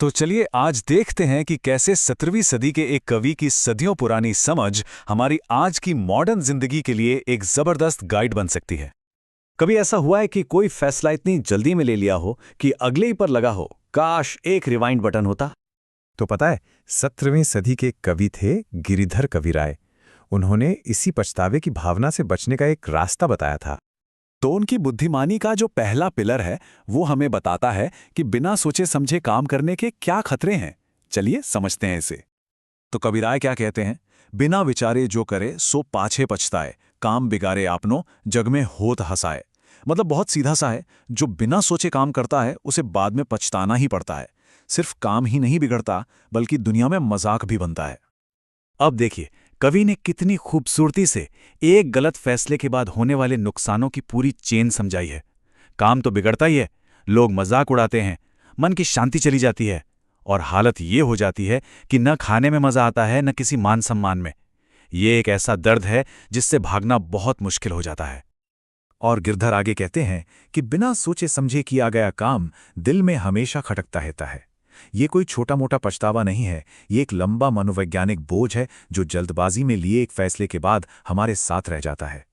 तो चलिए आज देखते हैं कि कैसे 17वीं सदी के एक कवि की सदियों पुरानी समझ हमारी आज की मॉडर्न जिंदगी के लिए एक जबरदस्त गाइड बन सकती है। कभी ऐसा हुआ है कि कोई फैसला इतनी जल्दी में ले लिया हो कि अगले ही पर लगा हो, काश एक रिवाइंड बटन होता। तो पता है, 17वीं सदी के कवि थे गिरिधर कविराय। उन्होंने इसी पछतावे की भावना से बचने का एक रास्ता बताया था। तो उनकी बुद्धिमानी का जो पहला पिलर है वो हमें बताता है कि बिना सोचे समझे काम करने के क्या खतरे हैं। चलिए समझते हैं इसे। तो कबीराय क्या कहते हैं? बिना विचारे जो करे सो पाछे पछताए, काम बिगाड़े आपनो जग में होत हंसाए। मतलब बहुत सीधा सा है, जो बिना सोचे काम करता है उसे बाद में पछताना ही पड़ता है। सिर्फ काम ही नहीं बिगड़ता बल्कि दुनिया में मजाक भी बनता है। अब देखिए कवि ने कितनी खूबसूरती से एक गलत फैसले के बाद होने वाले नुकसानों की पूरी चेन समझाई है। काम तो बिगड़ता ही है, लोग मजाक उड़ाते हैं, मन की शांति चली जाती है और हालत ये हो जाती है कि न खाने में मजा आता है न किसी मान सम्मान में। ये एक ऐसा दर्द है जिससे भागना बहुत मुश्किल हो जाता है। और गिरधर आगे कहते हैं कि बिना सोचे समझे किया गया काम दिल में हमेशा खटकता रहता है। ये कोई छोटा मोटा पछतावा नहीं है, ये एक लंबा मनोवैज्ञानिक बोझ है जो जल्दबाजी में लिए एक फैसले के बाद हमारे साथ रह जाता है।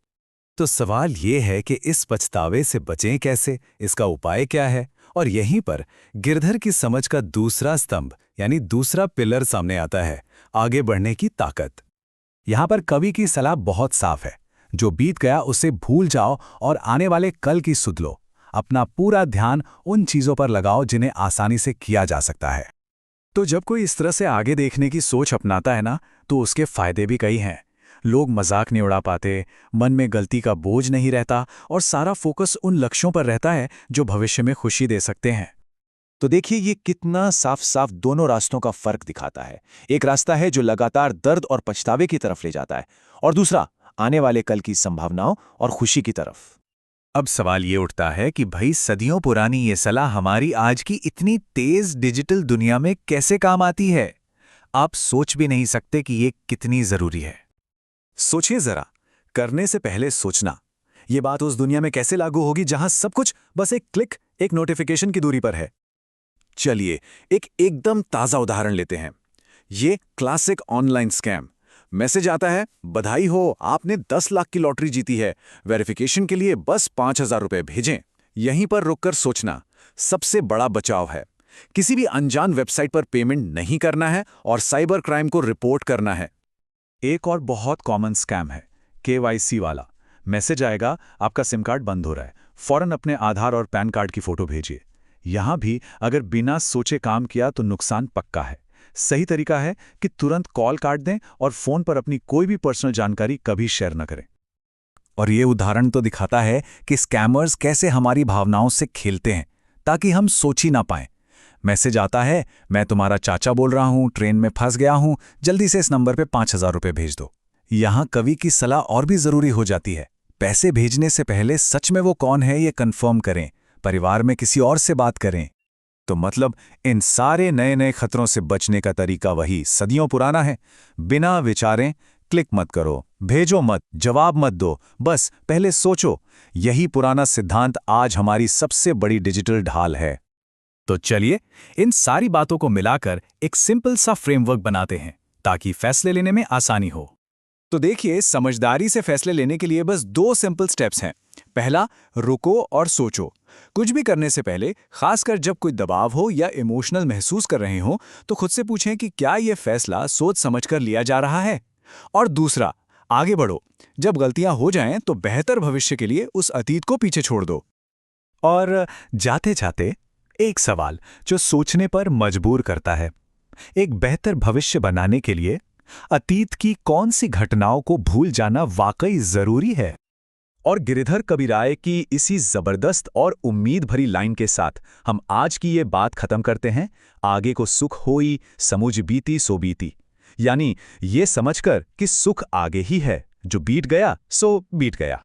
तो सवाल ये है कि इस पछतावे से बचें कैसे, इसका उपाय क्या है? और यहीं पर गिरधर की समझ का दूसरा स्तंभ यानी दूसरा पिलर सामने आता है, आगे बढ़ने की ताकत। यहां पर कवि की सलाह बहुत साफ है, जो बीत गया उसे भूल जाओ और आने वाले कल की सुध लो। अपना पूरा ध्यान उन चीजों पर लगाओ जिन्हें आसानी से किया जा सकता है। तो जब कोई इस तरह से आगे देखने की सोच अपनाता है ना, तो उसके फायदे भी कई हैं। लोग मजाक नहीं उड़ा पाते, मन में गलती का बोझ नहीं रहता और सारा फोकस उन लक्ष्यों पर रहता है जो भविष्य में खुशी दे सकते हैं। तो देखिए ये कितना साफ साफ दोनों रास्तों का फर्क दिखाता है। एक रास्ता है जो लगातार दर्द और पछतावे की तरफ ले जाता है और दूसरा आने वाले कल की संभावनाओं और खुशी की तरफ। अब सवाल ये उठता है कि भाई सदियों पुरानी ये सलाह हमारी आज की इतनी तेज डिजिटल दुनिया में कैसे काम आती है? आप सोच भी नहीं सकते कि ये कितनी जरूरी है। सोचिए जरा, करने से पहले सोचना। ये बात उस दुनिया में कैसे लागू होगी जहां सब कुछ बस एक क्लिक, एक नोटिफिकेशन की दूरी पर है। चलिए एक एकदम ताजा उदाहरण लेते हैं। ये क्लासिक ऑनलाइन स्कैम। मैसेज आता है, बधाई हो, आपने 10 लाख की लॉटरी जीती है, वेरिफिकेशन के लिए बस 5,000 रुपए भेजें। यहीं पर रुककर सोचना, सबसे बड़ा बचाव है। किसी भी अनजान वेबसाइट पर पेमेंट नहीं करना है और साइबर क्राइम को रिपोर्ट करना है। एक और बहुत कॉमन स्कैम है KYC वाला। मैसेज आएगा, आपका सिम कार्ड बंद हो रहा है, फौरन अपने आधार और पैन कार्ड की फोटो भेजिए। यहां भी अगर बिना सोचे काम किया तो नुकसान पक्का है। सही तरीका है कि तुरंत कॉल काट दें और फोन पर अपनी कोई भी पर्सनल जानकारी कभी शेयर न करें। और ये उदाहरण तो दिखाता है कि स्कैमर्स कैसे हमारी भावनाओं से खेलते हैं ताकि हम सोच ही ना पाएं। मैसेज आता है, मैं तुम्हारा चाचा बोल रहा हूं, ट्रेन में फंस गया हूं, जल्दी से इस नंबर पे 5,000 रुपए भेज दो। यहां कवि की सलाह और भी जरूरी हो जाती है। पैसे भेजने से पहले सच में वो कौन है ये कंफर्म करें, परिवार में किसी और से बात करें। तो मतलब इन सारे नए नए खतरों से बचने का तरीका वही सदियों पुराना है। बिना विचारें क्लिक मत करो, भेजो मत, जवाब मत दो, बस पहले सोचो। यही पुराना सिद्धांत आज हमारी सबसे बड़ी डिजिटल ढाल है। तो चलिए इन सारी बातों को मिलाकर एक सिंपल सा फ्रेमवर्क बनाते हैं ताकि फैसले लेने में आसानी हो। तो देखिए, समझदारी से फैसले लेने के लिए बस 2 सिंपल स्टेप्स हैं। पहला, रुको और सोचो। कुछ भी करने से पहले, खासकर जब कोई दबाव हो या इमोशनल महसूस कर रहे हो, तो खुद से पूछें कि क्या यह फैसला सोच समझकर लिया जा रहा है। और दूसरा, आगे बढ़ो। जब गलतियां हो जाएं तो बेहतर भविष्य के लिए उस अतीत को पीछे छोड़ दो। और जाते जाते एक सवाल जो सोचने पर मजबूर करता है, एक बेहतर भविष्य बनाने के लिए अतीत की कौन सी घटनाओं को भूल जाना वाकई जरूरी है? और गिरिधर कविराय की इसी जबरदस्त और उम्मीद भरी लाइन के साथ हम आज की ये बात खत्म करते हैं। आगे को सुख होई, समुझ बीती सो बीती। यानी ये समझकर कि सुख आगे ही है, जो बीत गया सो बीत गया।